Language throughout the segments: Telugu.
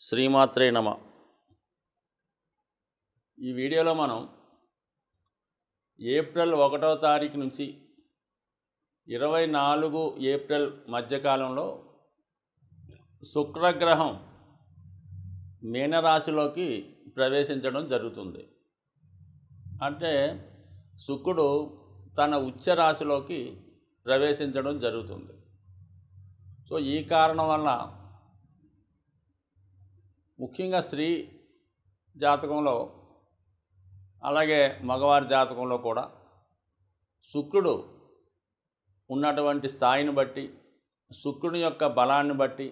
శ్రీమాత్రే నమ. ఈ వీడియోలో మనం ఏప్రిల్ 1వ తారీఖు నుంచి 24 ఏప్రిల్ మధ్యకాలంలో శుక్రగ్రహం మీనరాశిలోకి ప్రవేశించడం జరుగుతుంది. అంటే శుక్రుడు తన ఉచ్చ రాశిలోకి ప్రవేశించడం జరుగుతుంది. సో ఈ కారణం వల్ల ముఖ్యంగా స్త్రీ జాతకంలో అలాగే మగవారి జాతకంలో కూడా శుక్రుడు ఉన్నటువంటి స్థాయిని బట్టి, శుక్రుని యొక్క బలాన్ని బట్టి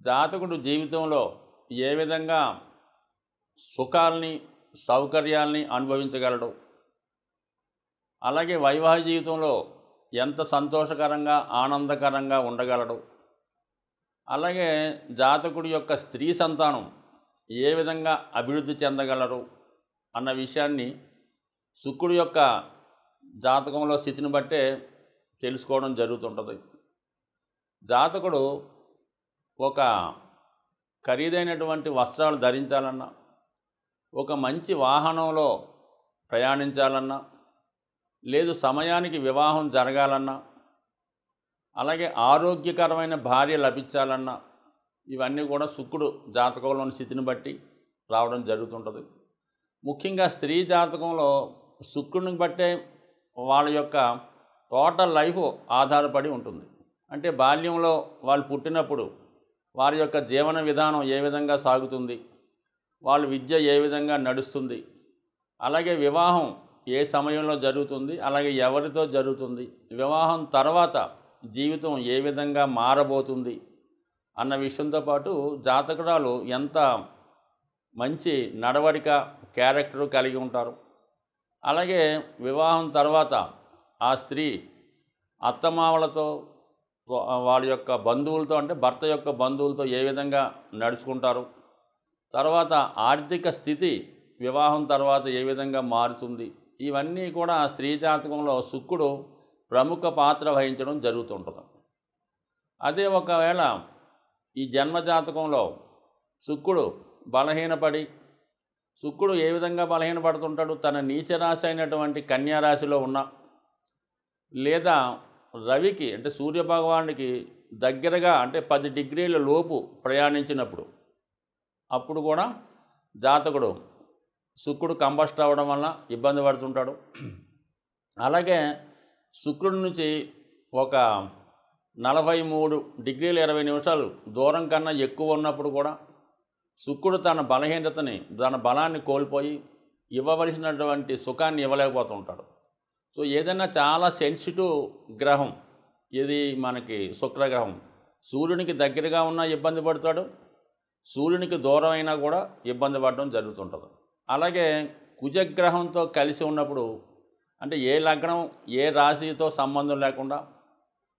జాతకుడు జీవితంలో ఏ విధంగా సుఖాల్ని సౌకర్యాల్ని అనుభవించగలడు, అలాగే వైవాహిక జీవితంలో ఎంత సంతోషకరంగా ఆనందకరంగా ఉండగలడు, అలాగే జాతకుడి యొక్క స్త్రీ సంతానం ఏ విధంగా అభివృద్ధి చెందగలరు అన్న విషయాన్ని శుక్రుడి యొక్క జాతకంలో స్థితిని బట్టే తెలుసుకోవడం జరుగుతుంటుంది. జాతకుడు ఒక ఖరీదైనటువంటి వస్త్రాలు ధరించాలన్నా, ఒక మంచి వాహనంలో ప్రయాణించాలన్నా, లేదు సమయానికి వివాహం జరగాలన్నా, అలాగే ఆరోగ్యకరమైన భార్య లభించాలన్నా ఇవన్నీ కూడా శుక్రుడు జాతకంలోని స్థితిని బట్టి రావడం జరుగుతుంటుంది. ముఖ్యంగా స్త్రీ జాతకంలో శుక్రుడిని బట్టే వాళ్ళ యొక్క టోటల్ లైఫ్ ఆధారపడి ఉంటుంది. అంటే బాల్యంలో వాళ్ళు పుట్టినప్పుడు వారి యొక్క జీవన విధానం ఏ విధంగా సాగుతుంది, వాళ్ళ విద్య ఏ విధంగా నడుస్తుంది, అలాగే వివాహం ఏ సమయంలో జరుగుతుంది, అలాగే ఎవరితో జరుగుతుంది, వివాహం తర్వాత జీవితం ఏ విధంగా మారబోతుంది అన్న విషయంతో పాటు జాతకురాలు ఎంత మంచి నడవడిక క్యారెక్టరు కలిగి ఉంటారు, అలాగే వివాహం తర్వాత ఆ స్త్రీ అత్తమామలతో వాళ్ళ యొక్క బంధువులతో అంటే భర్త యొక్క బంధువులతో ఏ విధంగా నడుచుకుంటారు, తర్వాత ఆర్థిక స్థితి వివాహం తర్వాత ఏ విధంగా మారుతుంది, ఇవన్నీ కూడా స్త్రీ జాతకంలో శుక్రుడు ప్రముఖ పాత్ర వహించడం జరుగుతుంటుంది. అదే ఒకవేళ ఈ జన్మజాతకంలో శుక్రుడు బలహీనపడి, శుక్రుడు ఏ విధంగా బలహీనపడుతుంటాడు, తన నీచరాశి అయినటువంటి కన్యారాశిలో ఉన్న, లేదా రవికి అంటే సూర్యభగవానుడికి దగ్గరగా అంటే 10 డిగ్రీల లోపు ప్రయాణించినప్పుడు అప్పుడు కూడా జాతకుడు శుక్రుడు కంబస్ట్ అవ్వడం వల్ల ఇబ్బంది పడుతుంటాడు. అలాగే శుక్రుడి నుంచి ఒక 43 డిగ్రీల 20 నిమిషాలు దూరం కన్నా ఎక్కువ ఉన్నప్పుడు కూడా శుక్రుడు తన బలహీనతని, తన బలాన్ని కోల్పోయి ఇవ్వవలసినటువంటి సుఖాన్ని ఇవ్వలేకపోతుంటాడు. సో ఏదైనా చాలా సెన్సిటివ్ గ్రహం ఇది మనకి శుక్రగ్రహం. సూర్యునికి దగ్గరగా ఉన్నా ఇబ్బంది పడతాడు, సూర్యునికి దూరం అయినా కూడా ఇబ్బంది పడడం జరుగుతుంటుంది. అలాగే కుజగ్రహంతో కలిసి ఉన్నప్పుడు అంటే ఏ లగ్నం ఏ రాశితో సంబంధం లేకుండా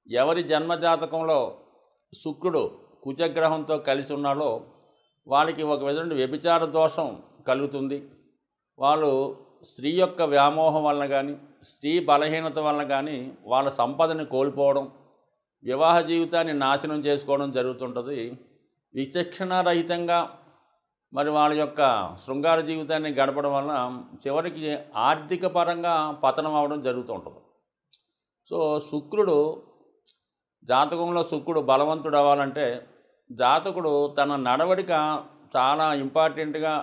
ఎవరి జన్మజాతకంలో శుక్రుడు కుజగ్రహంతో కలిసి ఉన్నాడో వాళ్ళకి ఒక విధంగా వ్యభిచార దోషం కలుగుతుంది. వాళ్ళు స్త్రీ యొక్క వ్యామోహం వలన కానీ, స్త్రీ బలహీనత వలన కానీ వాళ్ళ సంపదని కోల్పోవడం, వివాహ జీవితాన్ని నాశనం చేసుకోవడం జరుగుతుంటుంది. విచక్షణారహితంగా మరి వాళ్ళ యొక్క శృంగార జీవితాన్ని గడపడం వలన చివరికి ఆర్థిక పరంగా పతనం అవ్వడం జరుగుతూ ఉంటుంది. సో శుక్రుడు జాతకంలో శుక్రుడు బలవంతుడు అవ్వాలంటే జాతకుడు తన నడవడిక చాలా ఇంపార్టెంట్గా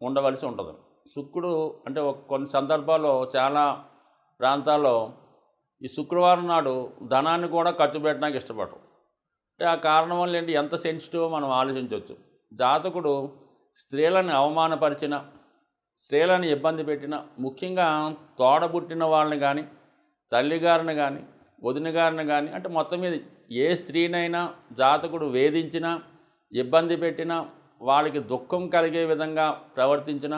ఉండవలసి ఉంటుంది. శుక్రుడు అంటే కొన్ని సందర్భాల్లో చాలా ప్రాంతాల్లో ఈ శుక్రవారం నాడు ధనాన్ని కూడా ఖర్చు పెట్టడానికి ఇష్టపడరు. అంటే ఆ కారణం వల్ల ఏంటి, ఎంత సెన్సిటివ్ మనం ఆలోచించవచ్చు. జాతకుడు స్త్రీలను అవమానపరిచిన, స్త్రీలను ఇబ్బంది పెట్టిన, ముఖ్యంగా తోడబుట్టిన వాళ్ళని కానీ, తల్లిగారిని కానీ, వదిన గారిని కానీ, అంటే మొత్తం మీద ఏ స్త్రీనైనా జాతకుడు వేధించినా, ఇబ్బంది పెట్టినా, వాళ్ళకి దుఃఖం కలిగే విధంగా ప్రవర్తించిన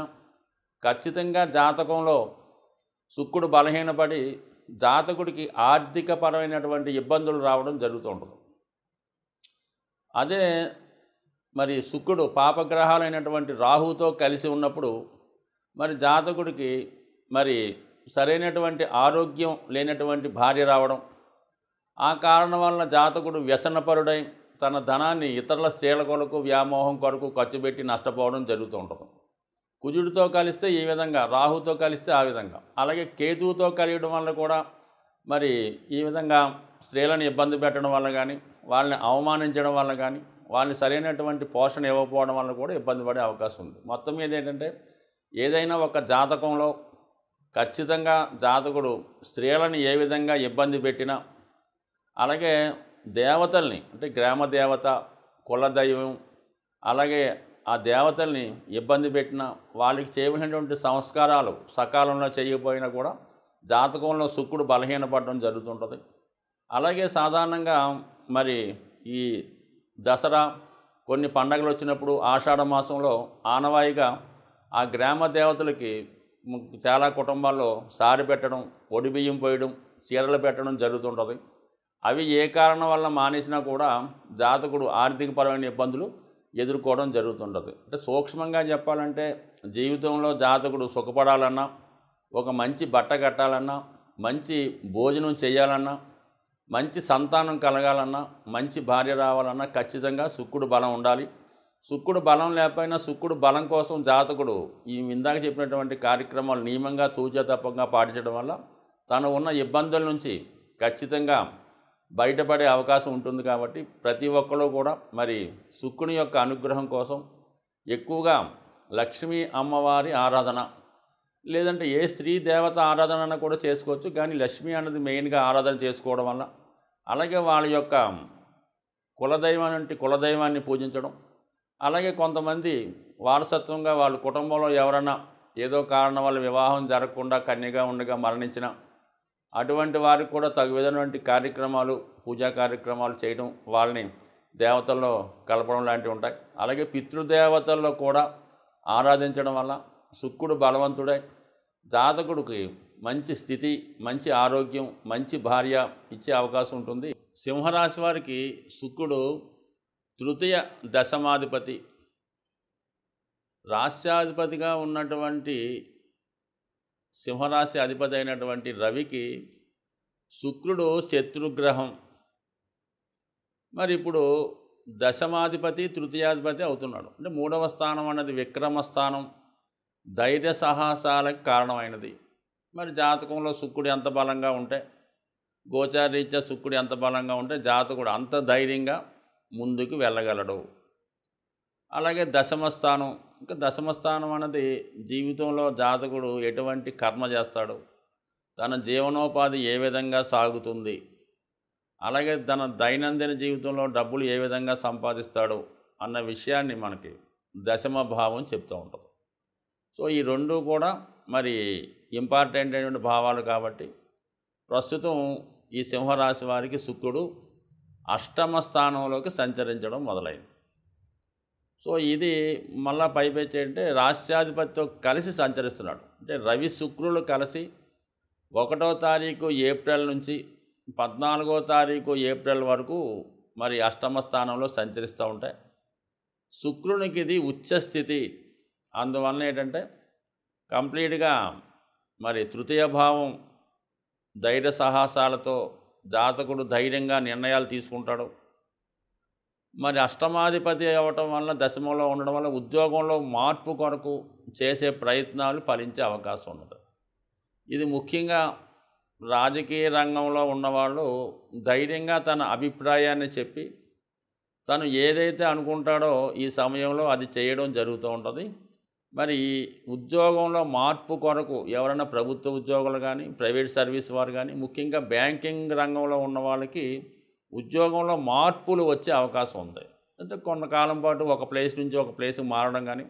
ఖచ్చితంగా జాతకంలో శుక్రుడు బలహీనపడి జాతకుడికి ఆర్థికపరమైనటువంటి ఇబ్బందులు రావడం జరుగుతూ ఉంటుంది. అదే మరి శుక్రుడు పాపగ్రహాలైనటువంటి రాహుతో కలిసి ఉన్నప్పుడు మరి జాతకుడికి మరి సరైనటువంటి ఆరోగ్యం లేనటువంటి భార్య రావడం, ఆ కారణం వలన జాతకుడు వ్యసనపరుడై తన ధనాన్ని ఇతరుల స్త్రీల కొరకు వ్యామోహం కొరకు ఖర్చు పెట్టి నష్టపోవడం జరుగుతూ ఉంటుంది. కుజుడితో కలిస్తే ఈ విధంగా, రాహుతో కలిస్తే ఆ విధంగా, అలాగే కేతువుతో కలియడం వల్ల కూడా మరి ఈ విధంగా స్త్రీలను ఇబ్బంది పెట్టడం వల్ల కానీ, వాళ్ళని అవమానించడం వల్ల కానీ, వాళ్ళని సరైనటువంటి పోషణ ఇవ్వకపోవడం వల్ల కూడా ఇబ్బంది పడే అవకాశం ఉంది. మొత్తం మీద ఏంటంటే ఏదైనా ఒక జాతకంలో ఖచ్చితంగా జాతకుడు స్త్రీలను ఏ విధంగా ఇబ్బంది పెట్టినా, అలాగే దేవతల్ని అంటే గ్రామ దేవత, కులదైవం, అలాగే ఆ దేవతల్ని ఇబ్బంది పెట్టినా, వాళ్ళకి చేయవలసినటువంటి సంస్కారాలు సకాలంలో చేయకపోయినా కూడా జాతకంలో శుక్రుడు బలహీనపడడం జరుగుతుంటుంది. అలాగే సాధారణంగా మరి ఈ దసరా, కొన్ని పండగలు వచ్చినప్పుడు ఆషాఢ మాసంలో ఆనవాయిగా ఆ గ్రామ దేవతలకి చాలా కుటుంబాల్లో సారి పెట్టడం, ఒడిబియ్యం పోయడం, చీరలు పెట్టడం జరుగుతుంటుంది. అవి ఏ కారణం వల్ల మానేసినా కూడా జాతకుడు ఆర్థికపరమైన ఇబ్బందులు ఎదుర్కోవడం జరుగుతుంటుంది. అంటే సూక్ష్మంగా చెప్పాలంటే జీవితంలో జాతకుడు సుఖపడాలన్నా, ఒక మంచి బట్ట కట్టాలన్నా, మంచి భోజనం చేయాలన్నా, మంచి సంతానం కలగాలన్నా, మంచి భార్య రావాలన్నా ఖచ్చితంగా శుక్రుడు బలం ఉండాలి. శుక్రుడు బలం లేకపోయినా శుక్రుడు బలం కోసం జాతకుడు ఈ ఇందాక చెప్పినటువంటి కార్యక్రమాలు నియమంగా తూచా తప్పకుండా పాటించడం వల్ల తను ఉన్న ఇబ్బందుల నుంచి ఖచ్చితంగా బయటపడే అవకాశం ఉంటుంది. కాబట్టి ప్రతి ఒక్కరు కూడా మరి శుక్రుని యొక్క అనుగ్రహం కోసం ఎక్కువగా లక్ష్మీ అమ్మవారి ఆరాధన, లేదంటే ఏ స్త్రీ దేవత ఆరాధన కూడా చేసుకోవచ్చు, కానీ లక్ష్మి అన్నది మెయిన్గా ఆరాధన చేసుకోవడం వల్ల, అలాగే వాళ్ళ యొక్క కులదైవాన్ని పూజించడం, అలాగే కొంతమంది వారసత్వంగా వాళ్ళ కుటుంబంలో ఎవరన్నా ఏదో కారణం వల్ల వివాహం జరగకుండా కన్యగా ఉండగా మరణించిన అటువంటి వారికి కూడా తగు విధమైనటువంటి కార్యక్రమాలు, పూజా కార్యక్రమాలు చేయడం, వాళ్ళని దేవతల్లో కలపడం లాంటివి ఉంటాయి. అలాగే పితృదేవతల్లో కూడా ఆరాధించడం వల్ల శుక్రుడు బలవంతుడై జాతకుడికి మంచి స్థితి, మంచి ఆరోగ్యం, మంచి భార్య ఇచ్చే అవకాశం ఉంటుంది. సింహరాశి వారికి శుక్రుడు తృతీయ దశమాధిపతి. రాశ్యాధిపతిగా ఉన్నటువంటి సింహరాశి అధిపతి అయినటువంటి రవికి శుక్రుడు శత్రుగ్రహం. మరి ఇప్పుడు దశమాధిపతి, తృతీయాధిపతి అవుతున్నాడు. అంటే మూడవ స్థానం అన్నది విక్రమస్థానం, ధైర్య సాహసాలకు కారణమైనది. మరి జాతకంలో శుక్రుడు ఎంత బలంగా ఉంటే, గోచారరీత్యా శుక్రుడు ఎంత బలంగా ఉంటే జాతకుడు అంత ధైర్యంగా ముందుకు వెళ్ళగలడు. అలాగే దశమస్థానం, ఇంకా దశమస్థానం అన్నది జీవితంలో జాతకుడు ఎటువంటి కర్మ చేస్తాడు, తన జీవనోపాధి ఏ విధంగా సాగుతుంది, అలాగే తన దైనందిన జీవితంలో డబ్బులు ఏ విధంగా సంపాదిస్తాడు అన్న విషయాన్ని మనకి దశమ భావం చెప్తూ ఉంటుంది. సో ఈ రెండు కూడా మరి ఇంపార్టెంట్ అయినటువంటి భావాలు. కాబట్టి ప్రస్తుతం ఈ సింహరాశి వారికి శుక్రుడు అష్టమ స్థానంలోకి సంచరించడం మొదలైంది. సో ఇది మళ్ళా పైపెచ్చి అంటే రాశ్యాధిపతితో కలిసి సంచరిస్తున్నాడు. అంటే రవి శుక్రులు కలిసి 1వ తారీఖు ఏప్రిల్ నుంచి 14వ తారీఖు ఏప్రిల్ వరకు మరి అష్టమ స్థానంలో సంచరిస్తూ ఉంటాయి. శుక్రునికి ఇది ఉచ్చస్థితి. అందువలన ఏంటంటే కంప్లీట్గా మరి తృతీయ భావం ధైర్య సాహసాలతో జాతకుడు ధైర్యంగా నిర్ణయాలు తీసుకుంటాడు. మరి అష్టమాధిపతి అవ్వటం వల్ల, దశమంలో ఉండడం వల్ల ఉద్యోగంలో మార్పు కొరకు చేసే ప్రయత్నాలు ఫలించే అవకాశం ఉన్నది. ఇది ముఖ్యంగా రాజకీయ రంగంలో ఉన్నవాళ్ళు ధైర్యంగా తన అభిప్రాయాన్ని చెప్పి తను ఏదైతే అనుకుంటాడో ఈ సమయంలో అది చేయడం జరుగుతూ ఉంటుంది. మరి ఈ ఉద్యోగంలో మార్పు కొరకు ఎవరైనా ప్రభుత్వ ఉద్యోగులు కానీ, ప్రైవేట్ సర్వీస్ వారు కానీ, ముఖ్యంగా బ్యాంకింగ్ రంగంలో ఉన్న వాళ్ళకి ఉద్యోగంలో మార్పులు వచ్చే అవకాశం ఉంది. అంటే కొంతకాలం పాటు ఒక ప్లేస్ నుంచి ఒక ప్లేస్కి మారడం కానీ,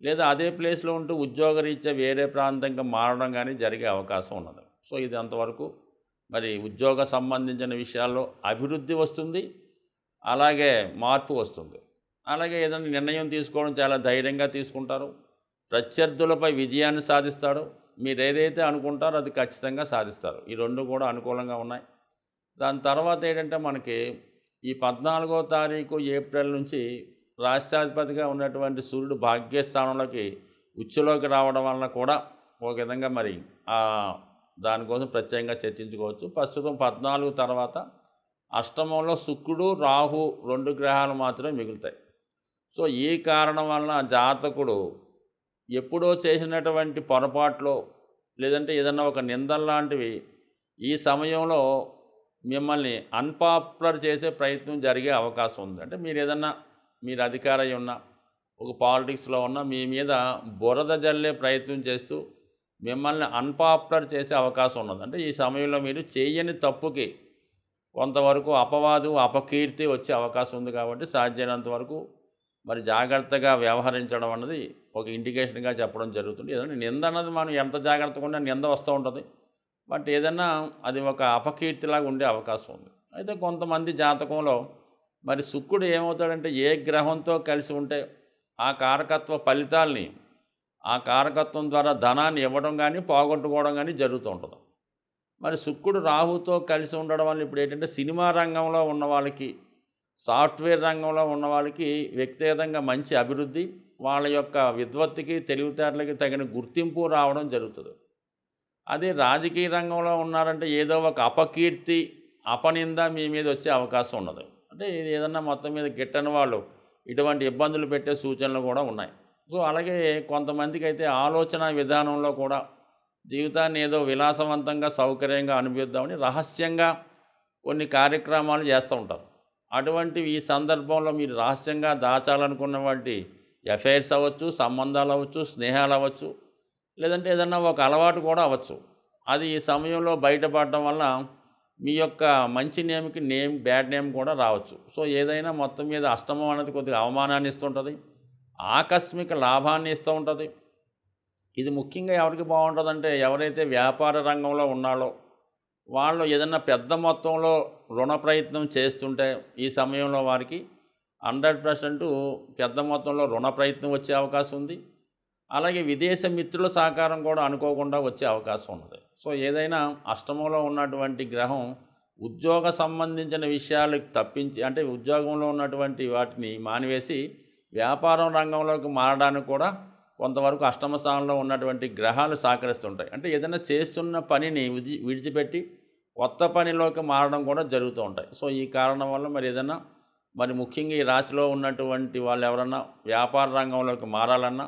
లేదా అదే ప్లేస్లో ఉంటూ ఉద్యోగరీత్యా వేరే ప్రాంతంగా మారడం కానీ జరిగే అవకాశం ఉన్నది. సో ఇది అంతవరకు మరి ఉద్యోగ సంబంధించిన విషయాల్లో అభివృద్ధి వస్తుంది, అలాగే మార్పు వస్తుంది. అలాగే ఏదైనా నిర్ణయం తీసుకోవడం చాలా ధైర్యంగా తీసుకుంటారు. ప్రత్యర్థులపై విజయాన్ని సాధిస్తాడు. మీరు ఏదైతే అనుకుంటారో అది ఖచ్చితంగా సాధిస్తారు. ఈ రెండు కూడా అనుకూలంగా ఉన్నాయి. దాని తర్వాత ఏంటంటే మనకి ఈ 14వ తారీఖు ఏప్రిల్ నుంచి రాష్ట్రాధిపతిగా ఉన్నటువంటి సూర్యుడు భాగ్యస్థానంలోకి ఉచ్చులోకి రావడం వలన కూడా ఒక విధంగా మరి దానికోసం ప్రత్యేకంగా చర్చించుకోవచ్చు. ప్రస్తుతం 14 తర్వాత అష్టమంలో శుక్రుడు రాహు 2 గ్రహాలు మాత్రమే మిగులుతాయి. సో ఈ కారణం వలన జాతకుడు ఎప్పుడో చేసినటువంటి పొరపాట్లో లేదంటే ఏదన్నా ఒక నిందల్లాంటివి ఈ సమయంలో మిమ్మల్ని అన్పాపులర్ చేసే ప్రయత్నం జరిగే అవకాశం ఉంది. అంటే మీరు అధికారై ఉన్నా, ఒక పాలిటిక్స్లో ఉన్న మీ మీద బురద జల్లే ప్రయత్నం చేస్తూ మిమ్మల్ని అన్పాపులర్ చేసే అవకాశం ఉన్నది. అంటే ఈ సమయంలో మీరు చేయని తప్పుకి కొంతవరకు అపవాదు అపకీర్తి వచ్చే అవకాశం ఉంది. కాబట్టి సాధ్యమైనంత వరకు మరి జాగ్రత్తగా వ్యవహరించడం అన్నది ఒక ఇండికేషన్గా చెప్పడం జరుగుతుంది. ఏదైనా నింద అన్నది మనం ఎంత జాగ్రత్తగా ఉన్నా నింద వస్తూ ఉంటుంది. బట్ ఏదన్నా అది ఒక అపకీర్తిలాగా ఉండే అవకాశం ఉంది. అయితే కొంతమంది జాతకంలో మరి శుక్రుడు ఏమవుతాడంటే ఏ గ్రహంతో కలిసి ఉంటే ఆ కారకత్వ ఫలితాల్ని ఆ కారకత్వం ద్వారా ధనాన్ని ఇవ్వడం కానీ పోగొట్టుకోవడం కానీ జరుగుతూ ఉంటుంది. మరి శుక్రుడు రాహుతో కలిసి ఉండడం వల్ల ఇప్పుడు ఏంటంటే సినిమా రంగంలో ఉన్న వాళ్ళకి, సాఫ్ట్వేర్ రంగంలో ఉన్న వాళ్ళకి వ్యక్తిగతంగా మంచి అభివృద్ధి, వాళ్ళ యొక్క విద్వత్తుకి తెలివితేటలకి తగిన గుర్తింపు రావడం జరుగుతుంది. అదే రాజకీయ రంగంలో ఉన్నారంటే ఏదో ఒక అపకీర్తి అపనింద మీ మీద వచ్చే అవకాశం ఉన్నది. అంటే ఇది ఏదన్నా మొత్తం మీద గిట్టని వాళ్ళు ఇటువంటి ఇబ్బందులు పెట్టే సూచనలు కూడా ఉన్నాయి. సో అలాగే కొంతమందికి అయితే ఆలోచన విధానంలో కూడా జీవితాన్ని ఏదో విలాసవంతంగా సౌకర్యంగా అనుభవిద్దామని రహస్యంగా కొన్ని కార్యక్రమాలు చేస్తూ ఉంటారు. అటువంటివి ఈ సందర్భంలో మీరు రహస్యంగా దాచాలనుకున్న వాటి అఫైర్స్ అవ్వచ్చు, సంబంధాలు అవ్వచ్చు, స్నేహాలు అవ్వచ్చు, లేదంటే ఏదన్నా ఒక అలవాటు కూడా అవ్వచ్చు. అది ఈ సమయంలో బయటపడడం వల్ల మీ యొక్క మంచి నేమ్కి బ్యాడ్ నేమ్ కూడా రావచ్చు. సో ఏదైనా మొత్తం మీద అష్టమం అనేది కొద్దిగా అవమానాన్ని ఇస్తుంటుంది, ఆకస్మిక లాభాన్ని ఇస్తూ ఉంటుంది. ఇది ముఖ్యంగా ఎవరికి బాగుంటుందంటే ఎవరైతే వ్యాపార రంగంలో ఉన్నారో వాళ్ళు ఏదన్నా పెద్ద మొత్తంలో రుణ ప్రయత్నం చేస్తుంటే ఈ సమయంలో వారికి 100% పెద్ద మొత్తంలో రుణ ప్రయత్నం వచ్చే అవకాశం ఉంది. అలాగే విదేశ మిత్రుల సహకారం కూడా అనుకోకుండా వచ్చే అవకాశం ఉన్నది. సో ఏదైనా అష్టమంలో ఉన్నటువంటి గ్రహం ఉద్యోగ సంబంధించిన విషయాలకు తప్పించి, అంటే ఉద్యోగంలో ఉన్నటువంటి వాటిని మానివేసి వ్యాపారం రంగంలోకి మారడానికి కూడా కొంతవరకు అష్టమ స్థానంలో ఉన్నటువంటి గ్రహాలు సహకరిస్తుంటాయి. అంటే ఏదైనా చేస్తున్న పనిని విడిచిపెట్టి కొత్త పనిలోకి మారడం కూడా జరుగుతూ ఉంటాయి. సో ఈ కారణం వల్ల మరి ముఖ్యంగా ఈ రాశిలో ఉన్నటువంటి వాళ్ళు ఎవరన్నా వ్యాపార రంగంలోకి మారాలన్నా,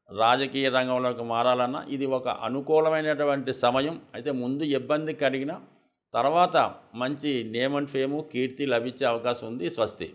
రాజకీయ రంగంలోకి మారాలన్నా ఇది ఒక అనుకూలమైనటువంటి సమయం. అయితే ముందు ఇబ్బంది కలిగిన తర్వాత మంచి నేమ్ అండ్ ఫేము, కీర్తి లభించే అవకాశం ఉంది. స్వస్తి.